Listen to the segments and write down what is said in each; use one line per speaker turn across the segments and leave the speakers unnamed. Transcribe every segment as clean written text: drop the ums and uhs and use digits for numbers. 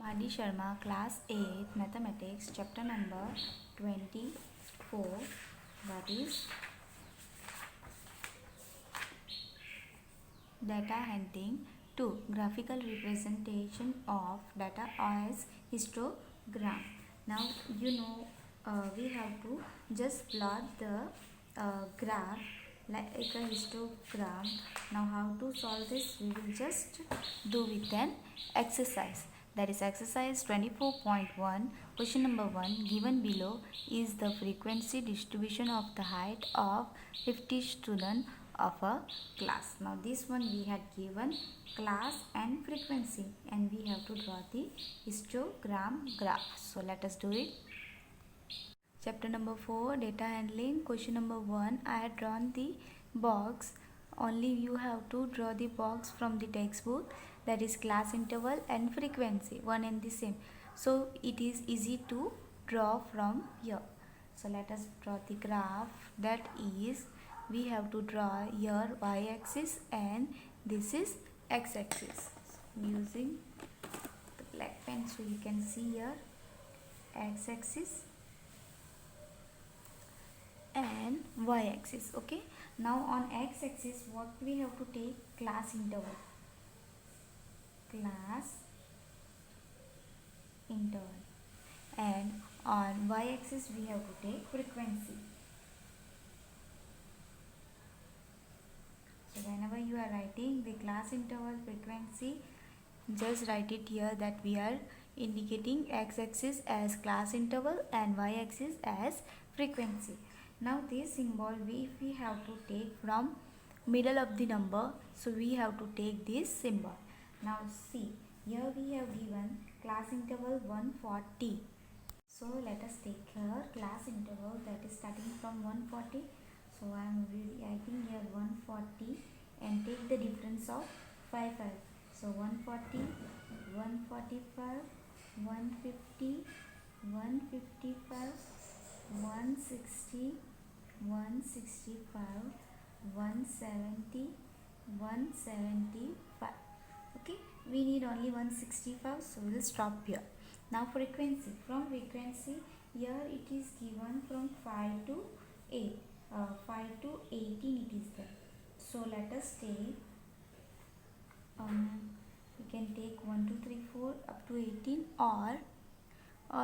Hadi Sharma, Class 8, Mathematics, Chapter number 24, that is Data Handling 2. Graphical representation of data as histogram. Now we have to just plot the graph like a histogram. Now how to solve this? We will just do with an exercise. That is exercise 24.1. Question number 1 given below is the frequency distribution of the height of 50 students of a class. Now this one we had given class and frequency, and we have to draw the histogram graph. So let us do it. Chapter number 4, data handling. Question number 1, I had drawn the box. Only you have to draw the box from the textbook, that is class interval and frequency, one and the same. So it is easy to draw from here. So let us draw the graph. That is, we have to draw here y-axis and this is x-axis. Using the black pen, so you can see here x-axis and y-axis. Okay, now on x-axis what we have to take? Class interval, and on y-axis we have to take frequency. So whenever you are writing the class interval, frequency, just write it here that we are indicating x-axis as class interval and y-axis as frequency. Now this symbol if we have to take from middle of the number, so we have to take this symbol. Now see, here we have given class interval 140. So let us take here class interval, that is starting from 140. So I am writing here 140 and take the difference of 5. So 140, 145, 150, 155, 160, 165, 170, 175. Okay, we need only 165, so we will stop here. Now frequency. From frequency, here it is given from 5 to 8. 5 to 18 it is there. So let us take you can take 1 2 3 4 up to 18, or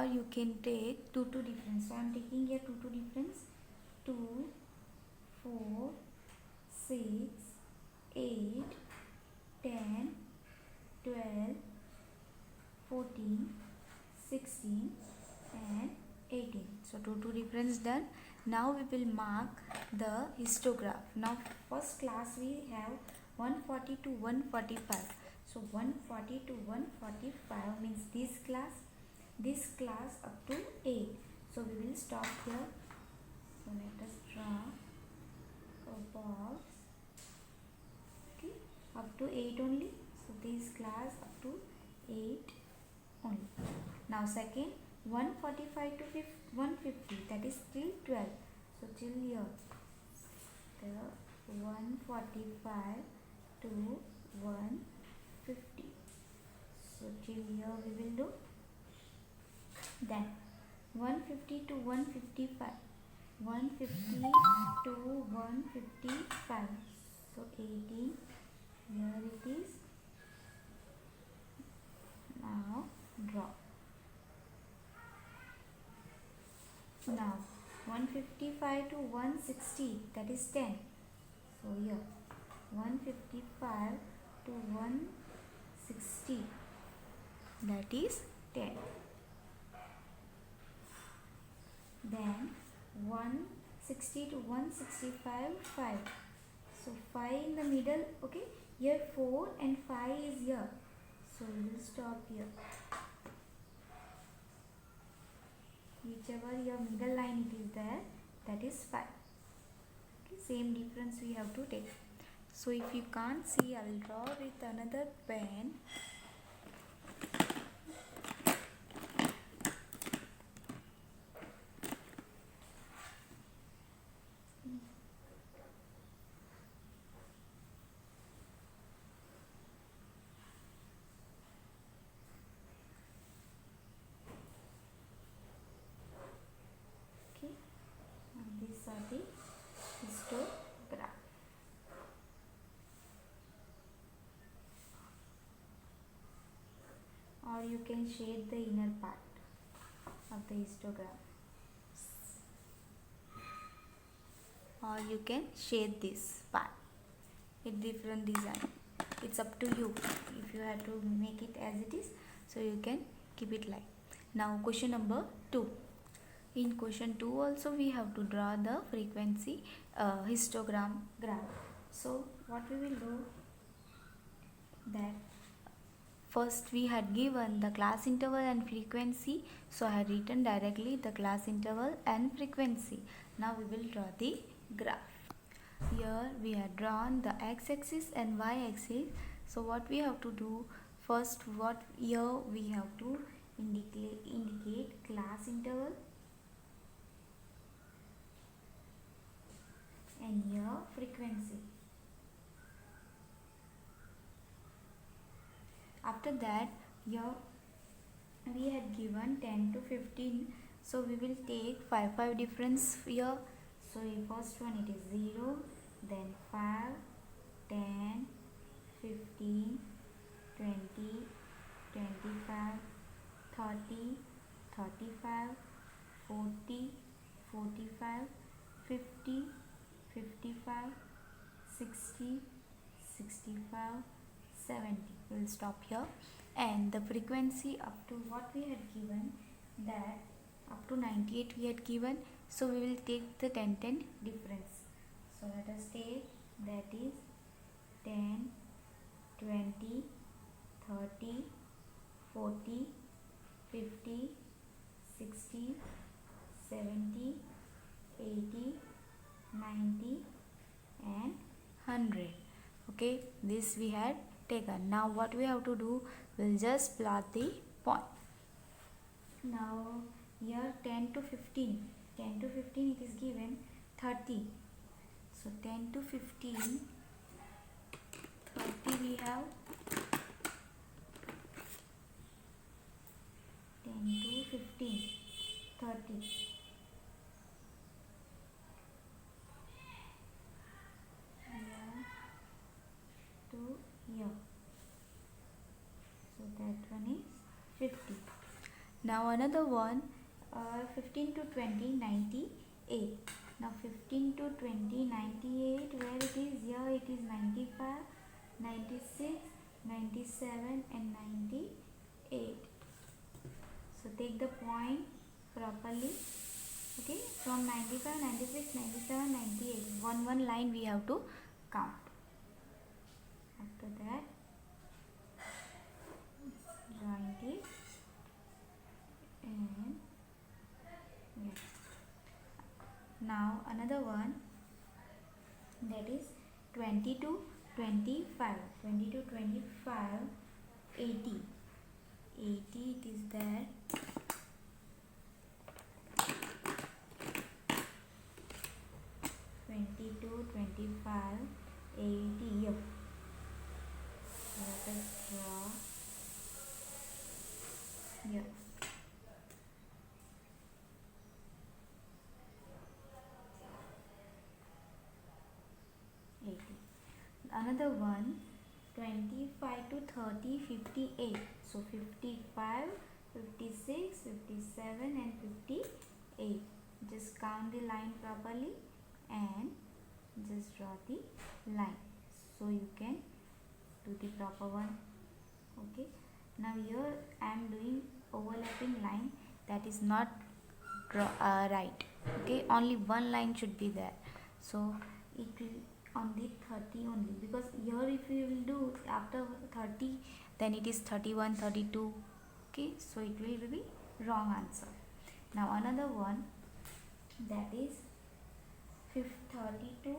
you can take 2 2 difference. So I am taking here 2 2 difference. 2 4 6 8 10 12 14 16 and 18. So 2 2 difference done. Now we will mark the histograph. Now first class we have 140 to 145. So 140 to 145 means this class up to 8. So we will stop here. So let us draw a box. Okay, up to 8 only. So this class up to 8 only. Now second, 145 to 150, that is till 12. So till here, the 145 to 150. So till here we will do. Then 150 to 155, 150 to 155. So 18. Here it is. Now draw. Now 155 to 160, that is 10. So here 155 to 160, that is 10. Then 160 to 165, 5. So 5 in the middle. Okay, here 4 and 5 is here. So we will stop here. Whichever your middle line it is there, that is 5. Okay, same difference we have to take. So if you can't see, I will draw with another pen. can shade the inner part of the histogram, or you can shade this part with different design. It's up to you if you have to make it as it is, so you can keep it like. Now question number 2. In question 2 also we have to draw the frequency histogram graph. So what we will do, that first we had given the class interval and frequency, so I had written directly the class interval and frequency. Now we will draw the graph. Here we have drawn the x-axis and y-axis. So what we have to do, first what here we have to indicate class interval, and here frequency. After that, here we had given 10 to 15, so we will take 5 difference here. So in first one it is 0, then 5, 10, 15, 20, 25, 30, 35, 40, 45, 50, 55, 60, 65, 70. We'll stop here. And the frequency up to what we had given, that up to 98 we had given, so we will take the 10 difference. So let us take, that is 10, 20, 30, 40, 50, 60, 70, 80, 90 and 100. Okay, this we had taken. Now what we have to do, we'll just plot the point. Now here 10 to 15, 10 to 15 it is given 30. So 10 to 15, 30 we have, 10 to 15, 30. Here to here. So that one is 50. Now another one, 15 to 20, 98. Now 15 to 20, 98, where it is? Here it is 95, 96, 97 and 98. So take the point properly. Okay, from 95, 96, 97, 98. One line we have to count. After that, join it and yes. Now another one, that is 20 to 25, 20 to 25, 80, 80 it is there. 20 to 25, 80 here. Let us draw here. Another one, 25 to 30, 58. So 55, 56, 57 and 58. Just count the line properly and just draw the line, so you can do the proper one. Okay, now here I am doing overlapping line, that is not right. Okay, only one line should be there, so it will on the 30 only, because here if you will do after 30, then it is 31, 32. Okay, so it will be wrong answer. Now another one, that is 30 to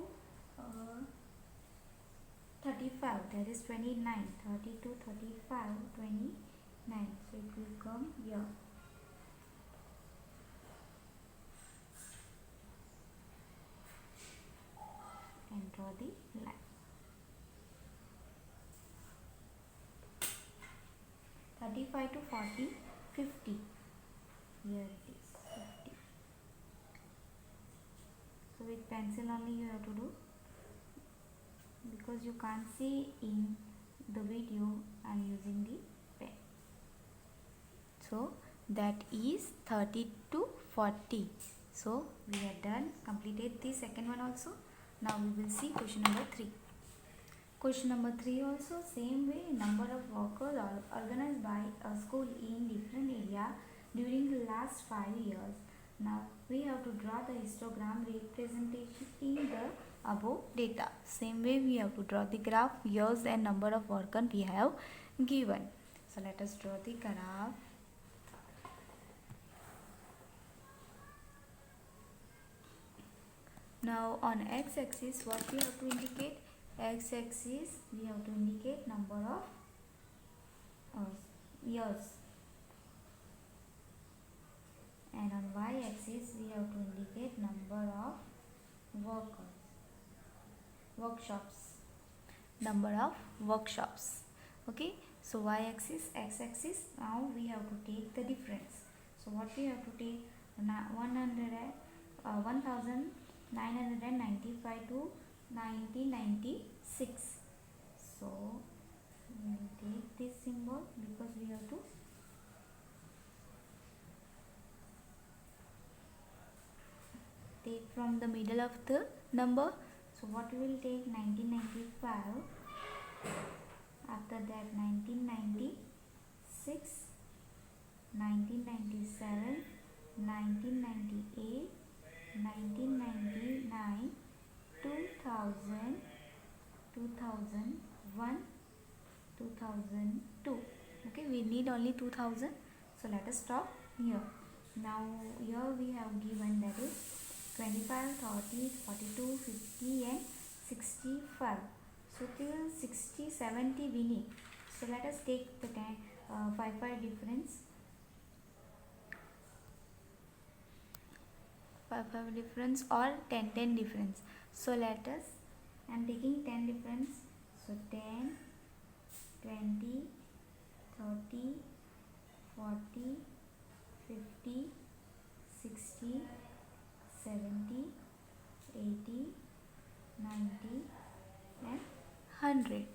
35, that is 29, 30 to 35, 29. So it will come here. And draw the line. 35 to 40, 50. Here it is 50. So with pencil only you have to do, because you can't see in the video. I am using the pen. So that is 30 to 40. So we are done, completed the second one also. Now we will see question number 3. Question number 3 also same way, number of workers are organized by a school in different area during the last 5 years. Now we have to draw the histogram representation in the above data. Same way we have to draw the graph, years and number of workers we have given. So let us draw the graph. Now on x-axis what we have to indicate? X-axis we have to indicate number of years, and on y-axis we have to indicate number of number of workshops. Okay, so y-axis, x-axis. Now we have to take the difference. So what we have to take? 1995 to 1996. So we will take this symbol because we have to take from the middle of the number. So what we will take? 1995, after that 1996, 1997, 1998, 1999, 2000, 2001, 2002. Okay, we need only 2000. So let us stop here. Now here we have given that is 25, 30, 42, 50 and 65. So till 60, 70 we need. So let us take the 5 difference. 5 difference or 10 difference. So let us, I am taking 10 difference. So 10, 20, 30, 40, 50, 60, 70, 80, 90 and 100.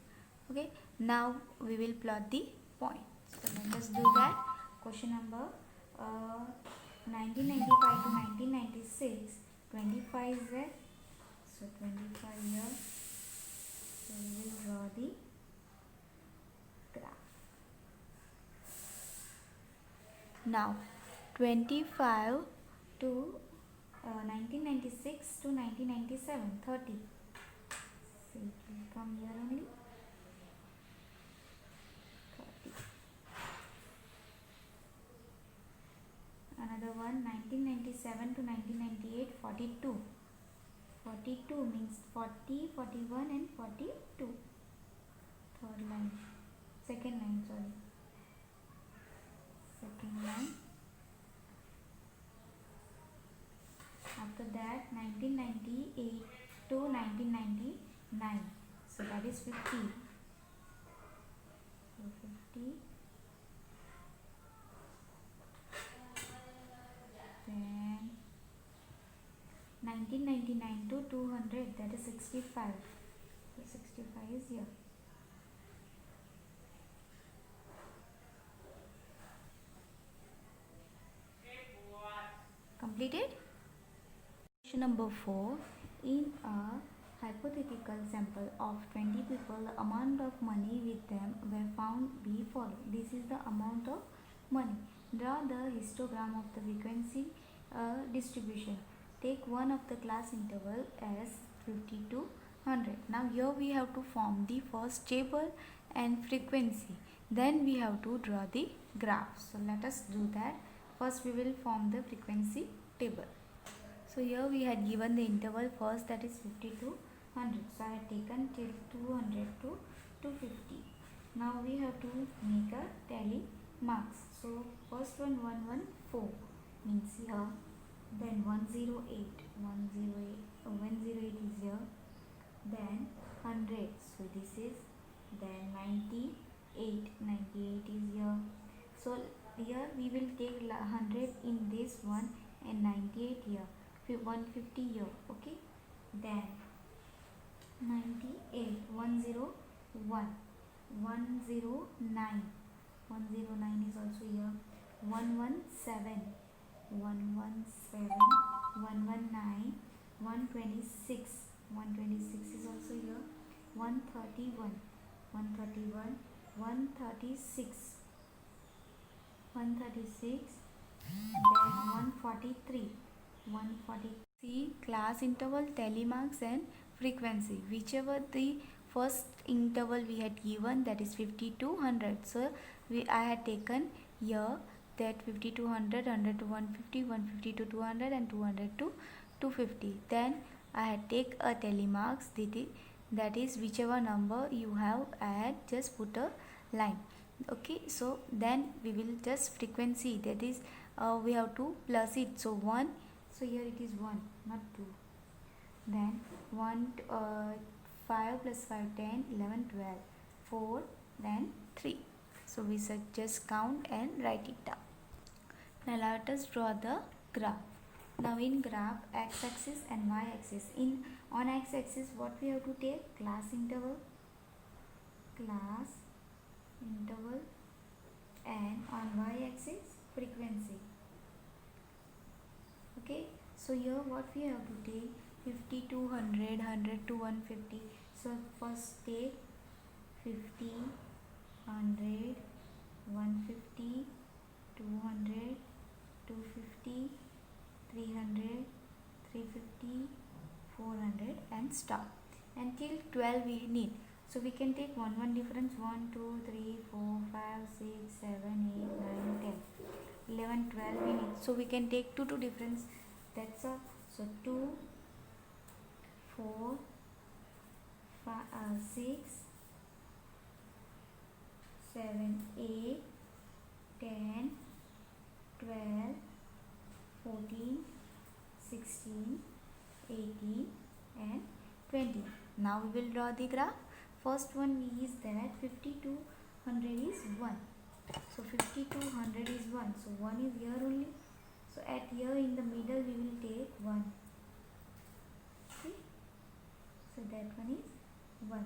Okay, now we will plot the points. So let us do that. Question number 1995 to 1996, 25 is there. So 25 here. So we will draw the graph. Now 25 to 1996 to 1997, 30. So it will come here only. 30. Another one, 1997 to 1998, 42. 42 means 40, 41 and 42. Third line. Second line, sorry. Second line. After that 1998 to 1999. So that is 50. So 50. Then 1999 to 200, that is 65. So 65 is here. Completed? Question number 4. In a hypothetical sample of 20 people, the amount of money with them were found be following. This is the amount of money. Draw the histogram of the frequency distribution. Take one of the class interval as 50 to 100. Now here we have to form the first table and frequency. Then we have to draw the graph. So let us do that. First we will form the frequency table. So here we had given the interval first, that is 50 to 100. So I had taken till 200 to 250. Now we have to make a tally marks. So first one 114 means here. Then 108 is here. Then 100. So this is. Then 98 is here. So here we will take 100 in this one and 98 here. 150 here. Okay. Then 98, 101, 109 is also here. 117, 117, 119, 126, 126 is also here, 131, 131, 136, 136, then 143, 140. See class interval, tally marks and frequency. Whichever the first interval we had given, that is 50 to 100. So I had taken here that 50 to 100, 100 to 150, 150 to 200 and 200 to 250. Then I had take a tally marks, that is whichever number you have, I had just put a line. Okay, so then we will just frequency, that is we have to plus it. So 1, so here it is 1, not 2. Then 1, 5 plus 5, 10, 11, 12, 4, then 3. So we should just count and write it down. Now let us draw the graph. Now in graph, x-axis and y-axis. On x-axis, what we have to take? Class interval, and on y-axis frequency. Okay, so here what we have to take? 50 to 100, 100 to 150. So first take 50, 100, 150, 200, 250, 300, 350, 400 and stop. Until 12 we need. So we can take 1 difference, 1, 2, 3, 4, 5, 6, 7, 8, 9, 10, 11, 12 we need. So we can take 2 difference. That's all. So 2, 4, 5, 6, 7, 8, 10, 12, 14, 16, 18 and 20. Now we will draw the graph. First one is that 50 to 100 is 1. So 50 to 100 is 1. So 1 is here only. So at here in the middle we will take 1. See? So that one is 1.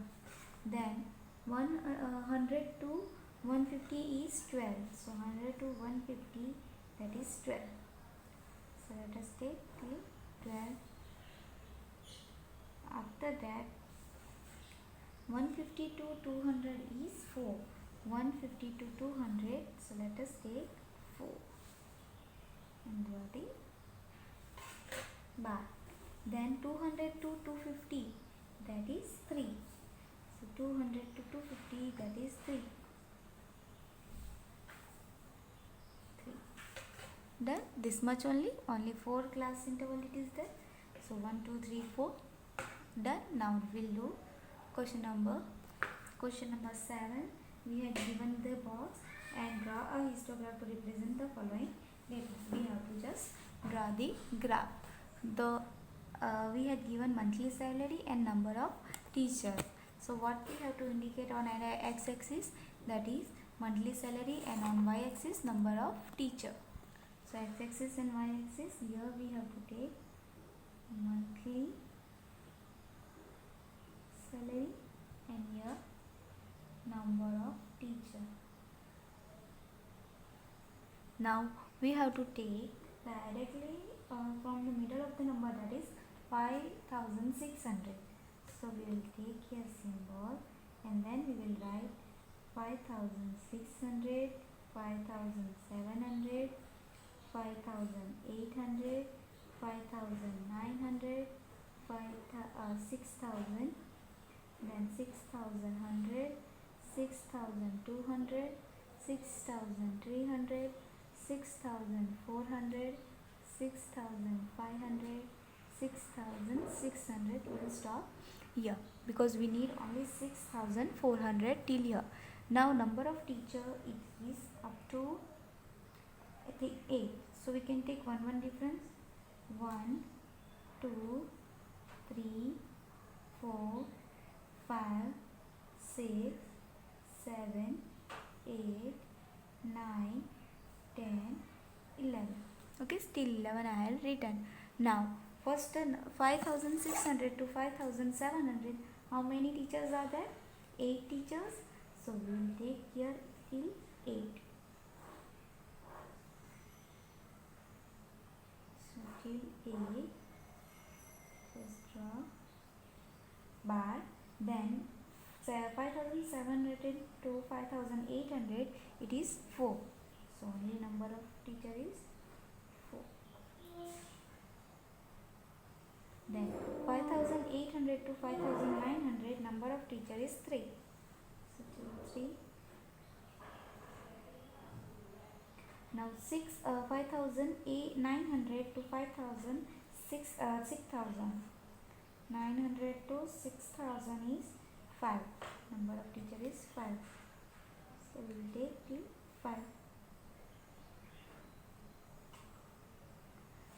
Then 100 to 150 is 12. So 100 to 150, that is 12. So let us take till 12. After that 150 to 200 is 4. 150 to 200, so let us take 4 and draw the bar. Then 200 to 250, that is 3. So 200 to 250, that is 3. Done. This much only 4 class interval it is there. So 1, 2, 3, 4. Done. Now we will do question number 7. We had given the box and draw a histogram to represent the following data. We have to just draw the graph. We had given monthly salary and number of teachers. So what we have to indicate on x-axis, that is monthly salary, and on y-axis number of teacher. So x-axis and y-axis, here we have to take monthly salary and here number of teacher. Now we have to take directly from the middle of the number, that is 5600. So we will take here symbol and then we will write 5600, 5700, 5800, 5900, 6000, then 6100, 6200, 6300, 6400, 6500, 6600. We will stop here because we need only 6400 till here. Now number of teacher, it is up to I think 8. So we can take 1 difference. 1, 2, 3, 4, 5, 6, 7, 8, 9, 10, 11. Okay, still 11 I have written. Now first 5600 to 5700, how many teachers are there? 8 teachers. So we will take here till 8. till A, just draw bar, then 5700 to 5800, it is 4. So only number of teacher is 4. Then 5800 to 5900, number of teacher is 3. So 3. Now 5900 to 5000, 6000. 900 to 6000 is 5. Number of teacher is 5. So we will take till 5.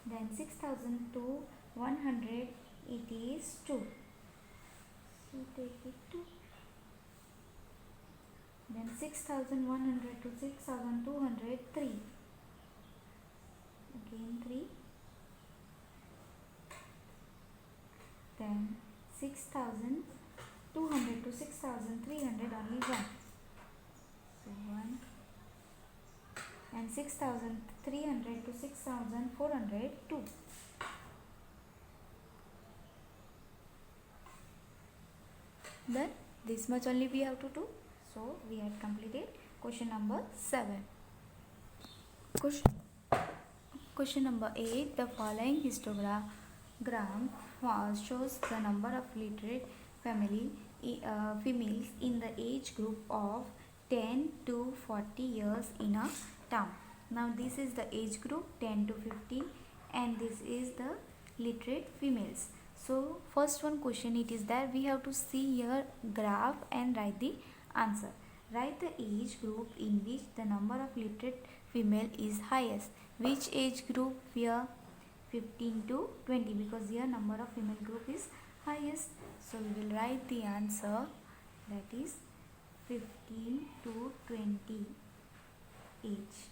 Then 6000 to 100, it is 2. So take it 2. Then 6100 to 6200, 3. Again 3. Then 6200 to 6300, only 1. So 1. And 6300 to 6400, 2. Then this much only we have to do. So we had completed question number 7. Question number 8. The following histogram shows the number of literate females in the age group of 10 to 40 years in a town. Now this is the age group 10 to 50, and this is the literate females. So first one question, it is that we have to see here graph and write the answer. Write the age group in which the number of literate female is highest. Which age group here? 15 to 20, because here number of female group is highest. So we will write the answer, that is 15 to 20 age.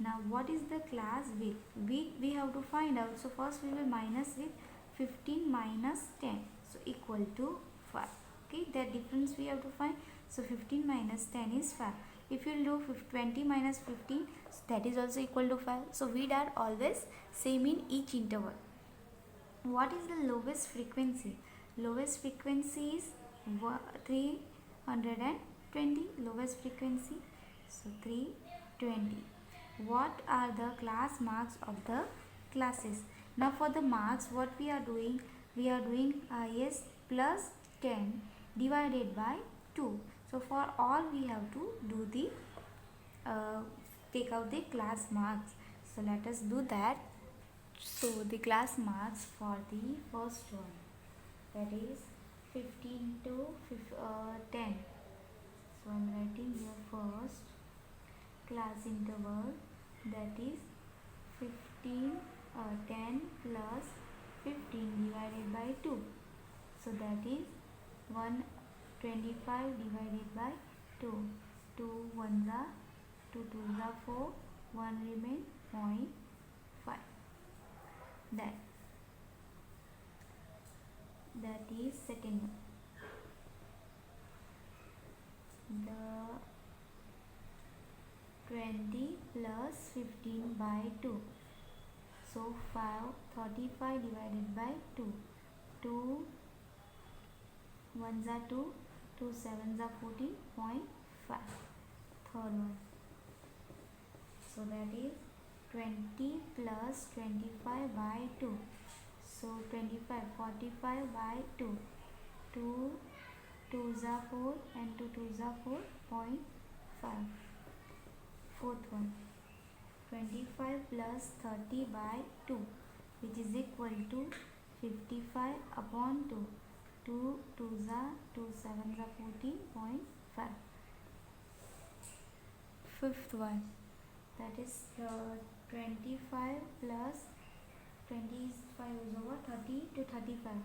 Now what is the class width? Width we have to find out. So first we will minus with 15 minus 10, so equal to 5. Okay, that difference we have to find. So 15 minus 10 is 5. If you do 20 minus 15, that is also equal to 5. So width are always same in each interval. What is the lowest frequency? Lowest frequency is 320. Lowest frequency, so 320. What are the class marks of the classes? Now for the marks, what we are doing? We are doing highest plus 10 divided by 2. So for all we have to do the take out the class marks. So let us do that. So the class marks for the first one, that is 15 to 10. So I am writing here first class interval, that is 10 plus 15 divided by 2. So that is 125 divided by 2. 2 1s are 2 2s are 4, 1 remain 0.5. That is second one. The 20 plus 15 by 2. So 35 divided by 2. 2 1s are 2, 2 7s are 14.5. Third one. So that is 20 plus 25 by 2. So 25, 45 by 2. 2 2s are 4 and 2 2s are 4.5. Fourth one. 25 plus 30 by 2, which is equal to 55 upon 2. 2 2s are 2 7s are 14.5. Fifth one, that is 25 plus 25 is over 30 to 35.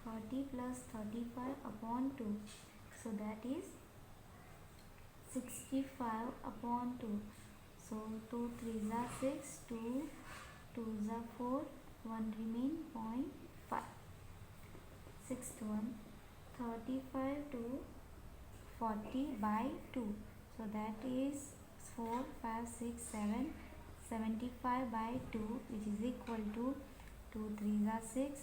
30 plus 35 upon 2. So that is 65 upon 2. So 2 3s are 6, 2 2s are 4, 1 remain 0.5. Sixth one, 35 to 40 by 2. So that is 4 5 6 7, 75 by 2, which is equal to 2 3s are 6,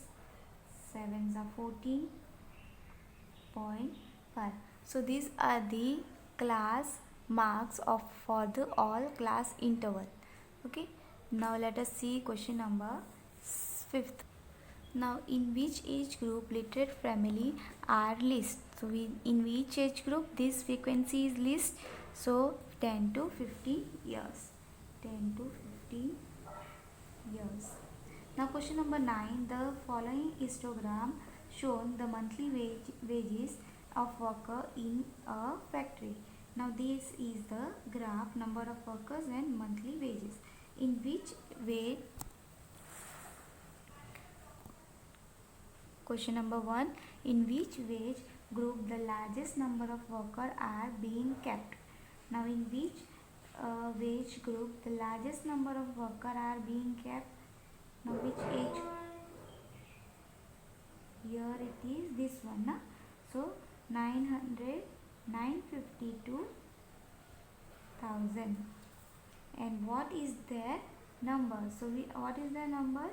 7s are 14.5. So these are the class marks of for the all class interval. Okay, now let us see question number 5th. Now, in which age group literate family are least? So, in which age group this frequency is least? So, 10 to 15 years. 10 to 15 years. Now, question number 9. The following histogram shown the monthly wages of worker in a factory. Now, this is the graph number of workers and monthly wages. In which way? Question number 1. In which wage group the largest number of workers are being kept? Now, in which wage group the largest number of workers are being kept? Now, which age? Here it is this one. Na? So, 900, 952,000. And what is their number? So, what is their number?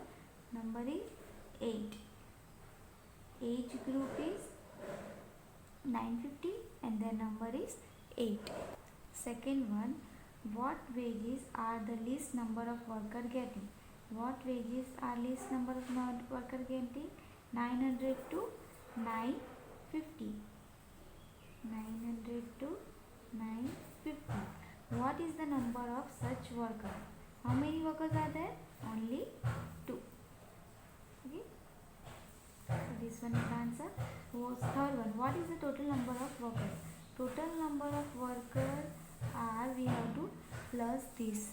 Number is 8. Age group is 950 and their number is 8. Second one, what wages are the least number of worker getting? What wages are least number of worker getting? 900 to 950. 900 to 950. What is the number of such workers? How many workers are there? Only 2. Okay. So this one is the answer. Third one, what is the total number of workers? Total number of workers are, we have to plus this.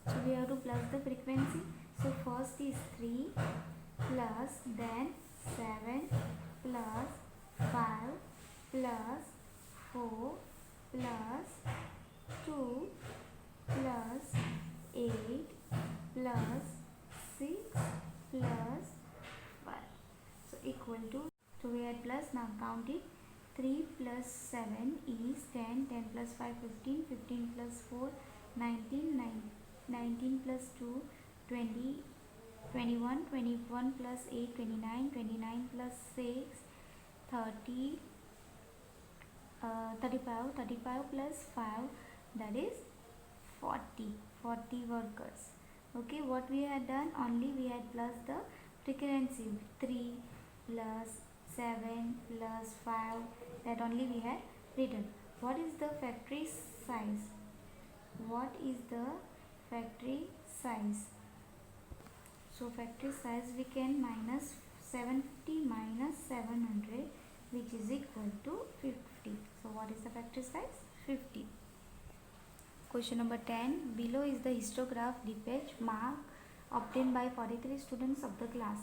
So we have to plus the frequency. So first is 3 plus then 7 plus 5 plus 4 plus 2 plus 8 plus 6 plus 5. So equal to, so we had plus, now count it. 3 plus 7 is 10, 10 plus 5 15, 15 plus 4 19, 19 plus 2 20, 21, 21 plus 8 29, 29 plus 6 30, 35, 35 plus 5, that is 40 workers. Okay, what we had done, only we had plus the frequency, 3 plus 7 plus 5, that only we had written. What is the factory size? What is the factory size? So factory size, we can minus 750 minus 700, which is equal to 50. So what is the factory size? 50. Question number 10. Below is the histograph depicts mark obtained by 43 students of the class.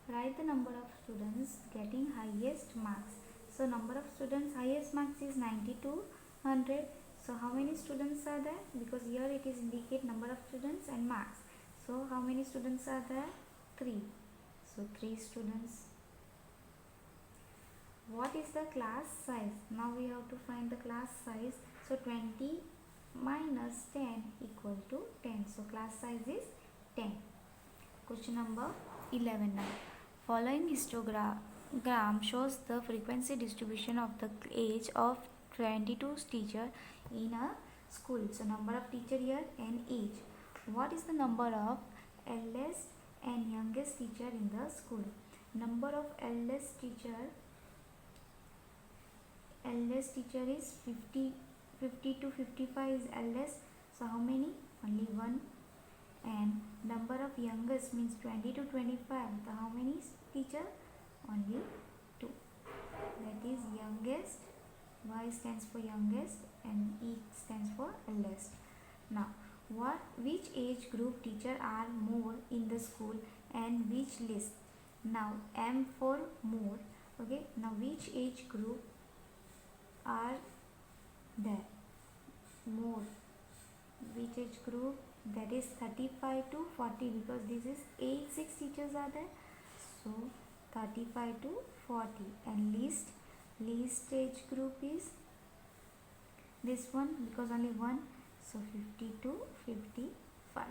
Write the number of students getting highest marks. So number of students highest marks is 9200. So how many students are there? Because here it is indicate number of students and marks. So how many students are there? 3. So 3 students. What is the class size? Now we have to find the class size. So 20 minus 10 equal to 10. So class size is 10. Question number 11 now. Following histogram shows the frequency distribution of the age of 22 teachers in a school. So number of teacher here and age. What is the number of eldest and youngest teacher in the school? Number of eldest teacher is 50 to 55 is eldest. So how many? Only 1. And number of youngest means 20 to 25. So how many teacher? Only 2. That is youngest. Y stands for youngest and E stands for eldest. Now, which age group teacher are more in the school and which list? Now M for more. Okay. Now which age group are there? More. Which age group? That is 35 to 40, because this is 6 teachers are there. So 35 to 40. And least age group is this one, because only 1. So 52, 55.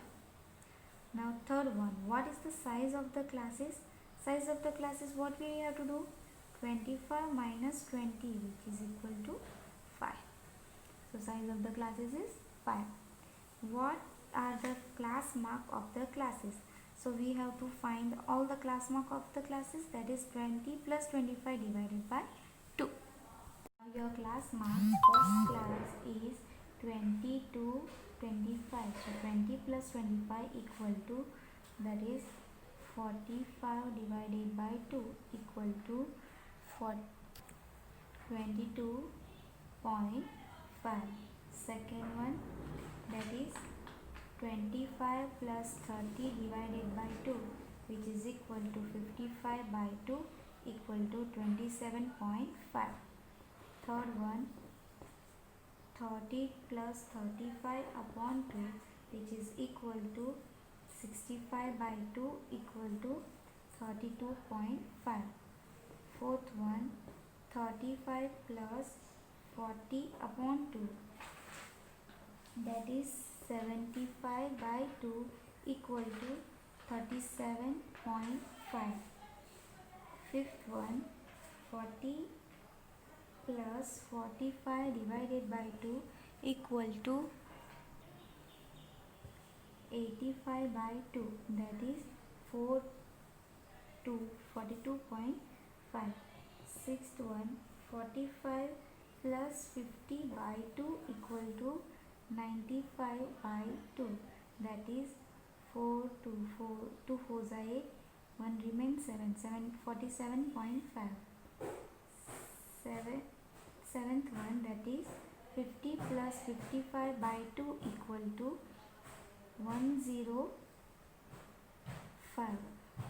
Now third one, what is the size of the classes? Size of the classes, what we have to do? 25 minus 20, which is equal to 5. So size of the classes is 5. What are the class mark of the classes? So we have to find all the class mark of the classes, that is 20 plus 25 divided by 2. Now your class mark first class is 20 to 25. So 20 plus 25 equal to, that is 45 divided by 2 equal to 22.5. Second one, that is 25 plus 30 divided by 2, which is equal to 55 by 2 equal to 27.5. Third one, 30 plus 35 upon 2, which is equal to 65 by 2 equal to 32.5. Fourth one, 35 plus 40 upon 2, that is 75 by 2 equal to 37.5. Fifth one, 40 plus 45 divided by 2 equal to 85 by 2, that is 42.5. Sixth one, 45 plus 50 by 2 equal to 95 by 2, that is 4 2 4s are 8, 1 remains 7, 47.5. Seventh one, that is 50 plus 55 by 2 equal to 105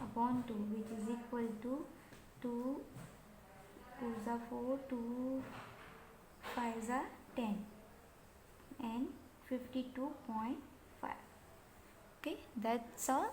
upon 2, which is equal to 2 2s are 4, 2 5s are 10 and 52.5. Okay, that's all.